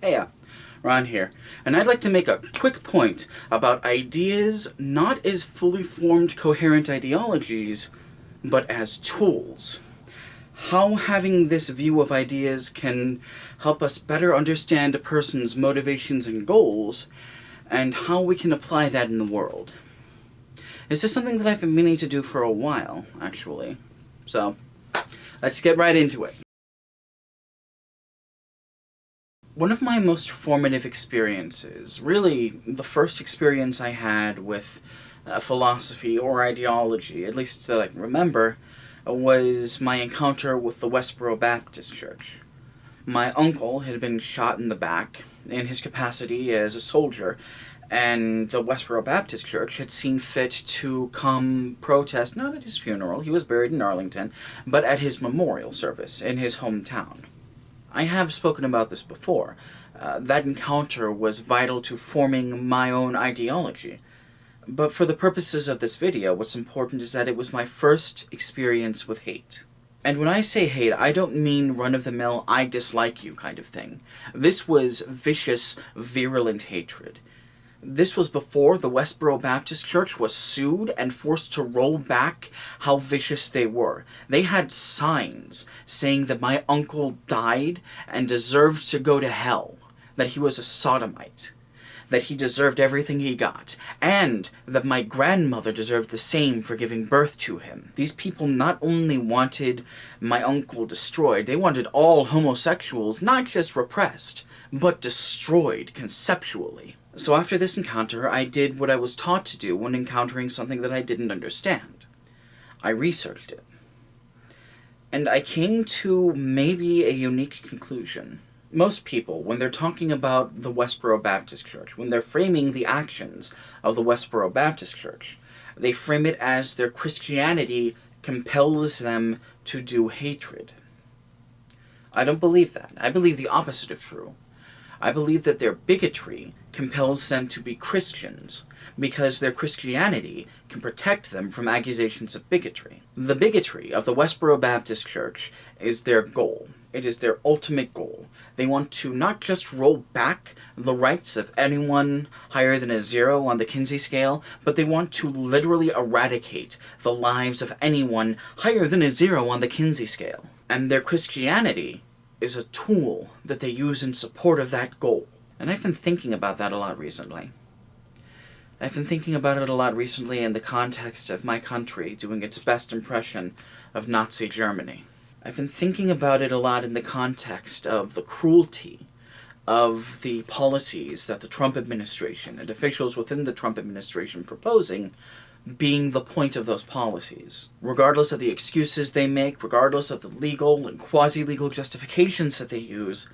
Hey, Ron here, and I'd like to make a quick point about ideas not as fully formed coherent ideologies, but as tools. How having this view of ideas can help us better understand a person's motivations and goals, and how we can apply that in the world. This is something that I've been meaning to do for a while, actually. So, let's get right into it. One of my most formative experiences, really the first experience I had with philosophy or ideology, at least that I can remember, was my encounter with the Westboro Baptist Church. My uncle had been shot in the back in his capacity as a soldier, and the Westboro Baptist Church had seen fit to come protest, not at his funeral, he was buried in Arlington, but at his memorial service in his hometown. I have spoken about this before. That encounter was vital to forming my own ideology. But for the purposes of this video, what's important is that it was my first experience with hate. And when I say hate, I don't mean run-of-the-mill, I dislike you kind of thing. This was vicious, virulent hatred. This was before the Westboro Baptist Church was sued and forced to roll back how vicious they were. They had signs saying that my uncle died and deserved to go to hell, that he was a sodomite, that he deserved everything he got, and that my grandmother deserved the same for giving birth to him. These people not only wanted my uncle destroyed, they wanted all homosexuals not just repressed, but destroyed conceptually. So after this encounter, I did what I was taught to do when encountering something that I didn't understand. I researched it. And I came to maybe a unique conclusion. Most people, when they're talking about the Westboro Baptist Church, when they're framing the actions of the Westboro Baptist Church, they frame it as their Christianity compels them to do hatred. I don't believe that. I believe the opposite is true. I believe that their bigotry compels them to be Christians, because their Christianity can protect them from accusations of bigotry. The bigotry of the Westboro Baptist Church is their goal. It is their ultimate goal. They want to not just roll back the rights of anyone higher than a 0 on the Kinsey scale, but they want to literally eradicate the lives of anyone higher than a 0 on the Kinsey scale. And their Christianity is a tool that they use in support of that goal. And I've been thinking about that a lot recently. I've been thinking about it a lot recently in the context of my country doing its best impression of Nazi Germany. I've been thinking about it a lot in the context of the cruelty of the policies that the Trump administration and officials within the Trump administration proposing being the point of those policies. Regardless of the excuses they make, regardless of the legal and quasi-legal justifications that they use,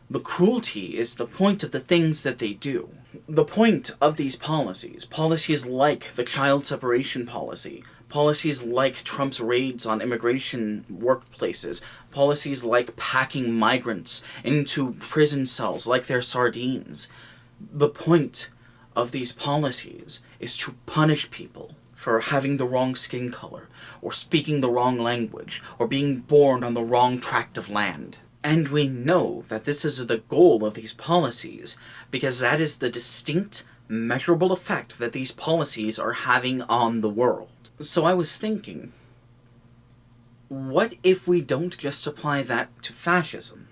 the cruelty is the point of the things that they do. The point of these policies, policies like the child separation policy, policies like Trump's raids on immigration workplaces, policies like packing migrants into prison cells like they're sardines. The point of these policies is to punish people for having the wrong skin color, or speaking the wrong language, or being born on the wrong tract of land. And we know that this is the goal of these policies, because that is the distinct, measurable effect that these policies are having on the world. So I was thinking, what if we don't just apply that to fascism?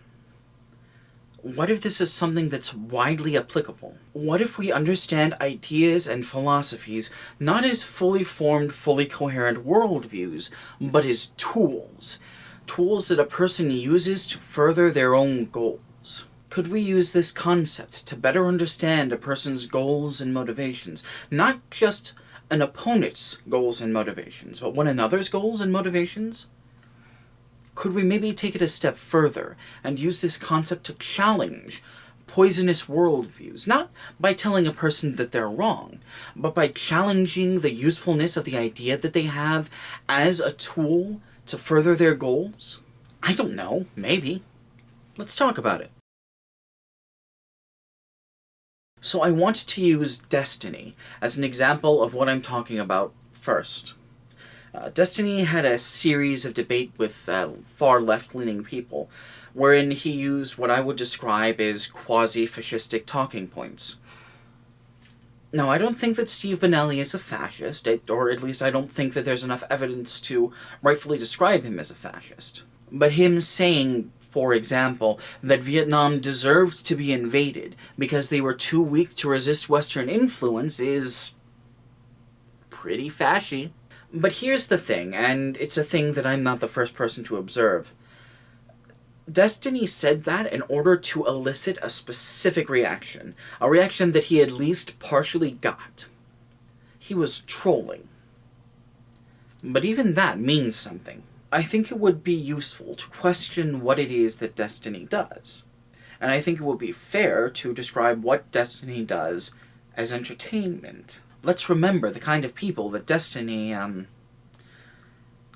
What if this is something that's widely applicable? What if we understand ideas and philosophies not as fully formed, fully coherent worldviews, but as tools? Tools that a person uses to further their own goals. Could we use this concept to better understand a person's goals and motivations? Not just an opponent's goals and motivations, but one another's goals and motivations? Could we maybe take it a step further and use this concept to challenge poisonous worldviews? Not by telling a person that they're wrong, but by challenging the usefulness of the idea that they have as a tool to further their goals? I don't know, maybe. Let's talk about it. So I want to use destiny as an example of what I'm talking about first. Destiny had a series of debate with far left-leaning people wherein he used what I would describe as quasi-fascistic talking points. Now, I don't think that Steve Benelli is a fascist, or at least I don't think that there's enough evidence to rightfully describe him as a fascist. But him saying, for example, that Vietnam deserved to be invaded because they were too weak to resist Western influence is pretty fashy. But here's the thing, and it's a thing that I'm not the first person to observe. Destiny said that in order to elicit a specific reaction, a reaction that he at least partially got. He was trolling. But even that means something. I think it would be useful to question what it is that Destiny does. And I think it would be fair to describe what Destiny does as entertainment. Let's remember the kind of people that Destiny,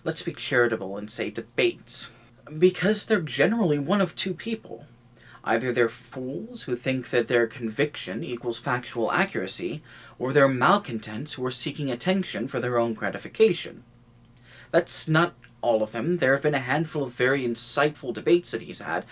let's be charitable and say debates. Because they're generally one of two people. Either they're fools who think that their conviction equals factual accuracy, or they're malcontents who are seeking attention for their own gratification. That's not all of them. There have been a handful of very insightful debates that he's had,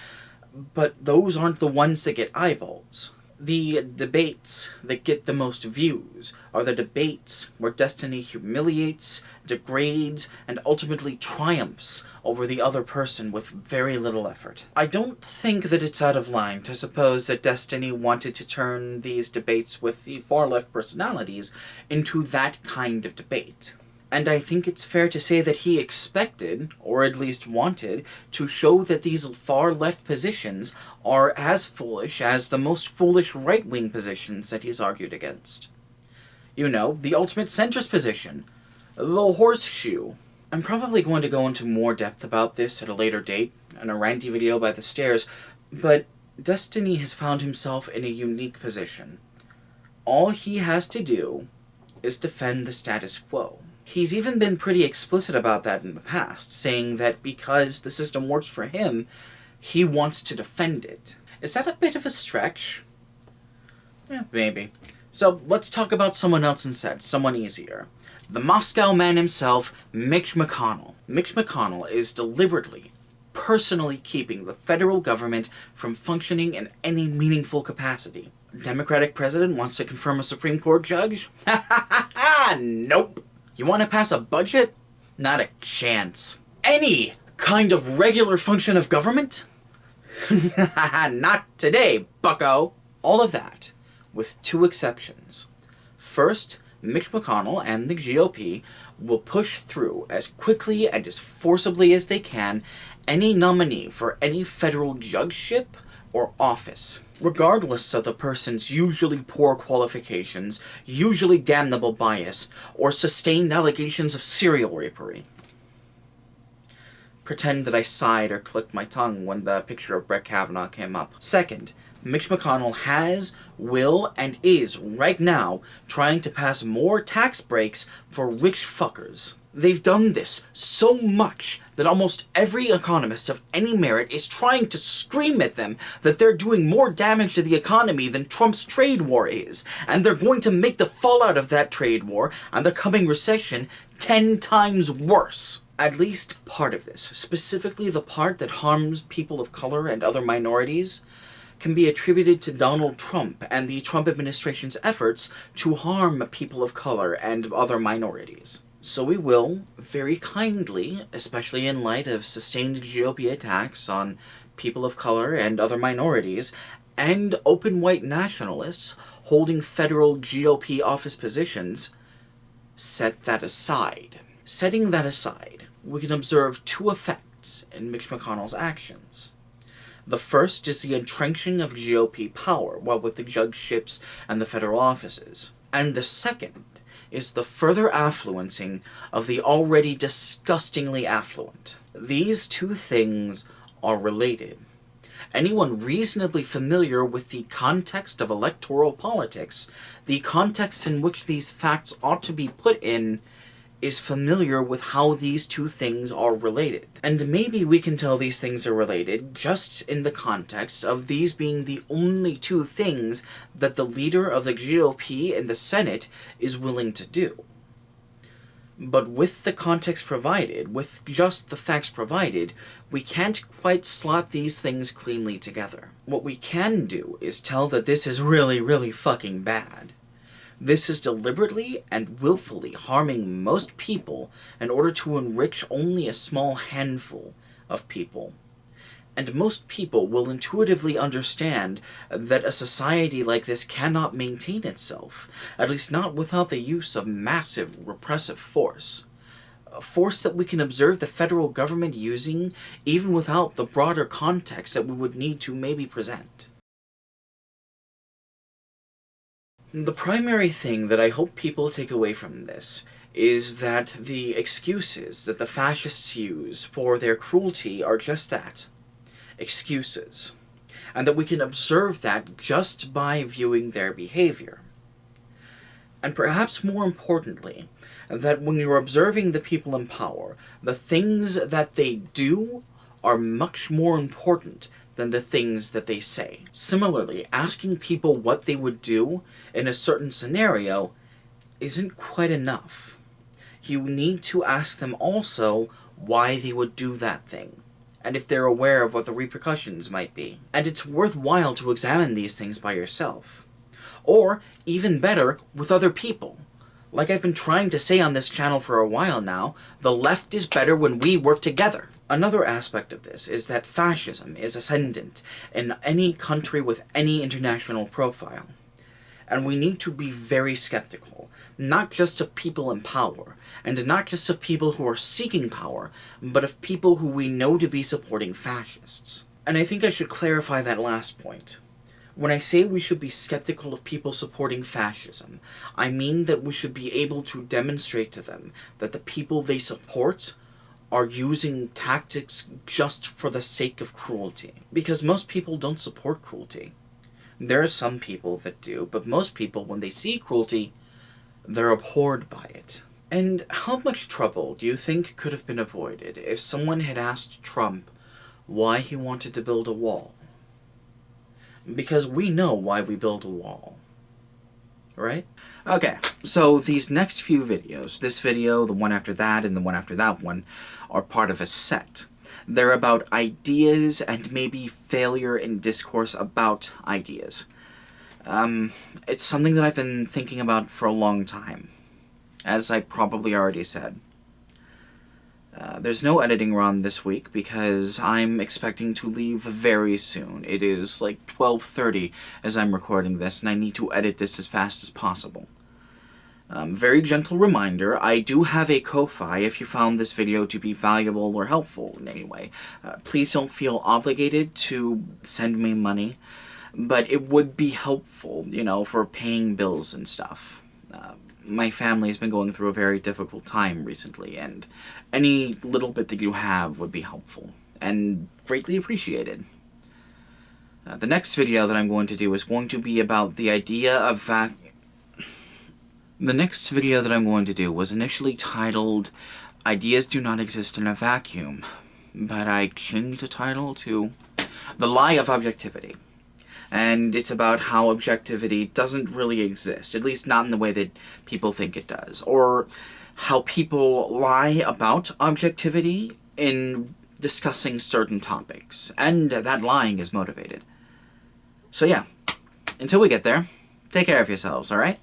but those aren't the ones that get eyeballs. The debates that get the most views are the debates where Destiny humiliates, degrades, and ultimately triumphs over the other person with very little effort. I don't think that it's out of line to suppose that Destiny wanted to turn these debates with the far-left personalities into that kind of debate. And I think it's fair to say that he expected, or at least wanted, to show that these far-left positions are as foolish as the most foolish right-wing positions that he's argued against. You know, the ultimate centrist position. The horseshoe. I'm probably going to go into more depth about this at a later date, in a ranty video by the stairs, but Destiny has found himself in a unique position. All he has to do is defend the status quo. He's even been pretty explicit about that in the past, saying that because the system works for him, he wants to defend it. Is that a bit of a stretch? Maybe. So let's talk about someone else instead, someone easier. The Moscow man himself, Mitch McConnell. Mitch McConnell is deliberately, personally keeping the federal government from functioning in any meaningful capacity. Democratic president wants to confirm a Supreme Court judge? Ha ha ha ha! Nope! You want to pass a budget? Not a chance. Any kind of regular function of government? Not today, bucko. All of that, with two exceptions. First, Mitch McConnell and the GOP will push through as quickly and as forcibly as they can any nominee for any federal judgeship or office, regardless of the person's usually poor qualifications, usually damnable bias, or sustained allegations of serial rapery. Pretend that I sighed or clicked my tongue when the picture of Brett Kavanaugh came up. Second, Mitch McConnell has, will, and is, right now, trying to pass more tax breaks for rich fuckers. They've done this so much that almost every economist of any merit is trying to scream at them that they're doing more damage to the economy than Trump's trade war is, and they're going to make the fallout of that trade war and the coming recession 10 times worse. At least part of this, specifically the part that harms people of color and other minorities, can be attributed to Donald Trump and the Trump administration's efforts to harm people of color and other minorities. So we will, very kindly, especially in light of sustained GOP attacks on people of color and other minorities, and open white nationalists holding federal GOP office positions, set that aside. Setting that aside, we can observe two effects in Mitch McConnell's actions. The first is the entrenching of GOP power, what with the judgeships and the federal offices. And the second is the further affluencing of the already disgustingly affluent. These two things are related. Anyone reasonably familiar with the context of electoral politics, the context in which these facts ought to be put in, is familiar with how these two things are related. And maybe we can tell these things are related just in the context of these being the only two things that the leader of the GOP in the Senate is willing to do. But with the context provided, with just the facts provided, we can't quite slot these things cleanly together. What we can do is tell that this is really, really fucking bad. This is deliberately and willfully harming most people in order to enrich only a small handful of people. And most people will intuitively understand that a society like this cannot maintain itself, at least not without the use of massive repressive force. A force that we can observe the federal government using even without the broader context that we would need to maybe present. The primary thing that I hope people take away from this is that the excuses that the fascists use for their cruelty are just that. Excuses, and that we can observe that just by viewing their behavior. And perhaps more importantly, that when you're observing the people in power, the things that they do are much more important than the things that they say. Similarly, asking people what they would do in a certain scenario isn't quite enough. You need to ask them also why they would do that thing, and if they're aware of what the repercussions might be. And it's worthwhile to examine these things by yourself. Or, even better, with other people. Like I've been trying to say on this channel for a while now, the left is better when we work together. Another aspect of this is that fascism is ascendant in any country with any international profile. And we need to be very skeptical, not just of people in power, and not just of people who are seeking power, but of people who we know to be supporting fascists. And I think I should clarify that last point. When I say we should be skeptical of people supporting fascism, I mean that we should be able to demonstrate to them that the people they support are using tactics just for the sake of cruelty. Because most people don't support cruelty. There are some people that do, but most people, when they see cruelty, they're abhorred by it. And how much trouble do you think could have been avoided if someone had asked Trump why he wanted to build a wall? Because we know why we build a wall. Right? Okay, so these next few videos, this video, the one after that, and the one after that one, are part of a set. They're about ideas and maybe failure in discourse about ideas. It's something that I've been thinking about for a long time, as I probably already said. There's no editing run this week because I'm expecting to leave very soon. It is like 12:30 as I'm recording this, and I need to edit this as fast as possible. Very gentle reminder, I do have a Ko-Fi if you found this video to be valuable or helpful in any way. Please don't feel obligated to send me money, but it would be helpful, you know, for paying bills and stuff. My family has been going through a very difficult time recently, and any little bit that you have would be helpful, and greatly appreciated. The next video that I'm going to do is going to be about the idea of The next video that I'm going to do was initially titled, Ideas Do Not Exist in a Vacuum, but I changed the title to The Lie of Objectivity. And it's about how objectivity doesn't really exist, at least not in the way that people think it does, or how people lie about objectivity in discussing certain topics, and that lying is motivated. So yeah, until we get there, take care of yourselves, alright?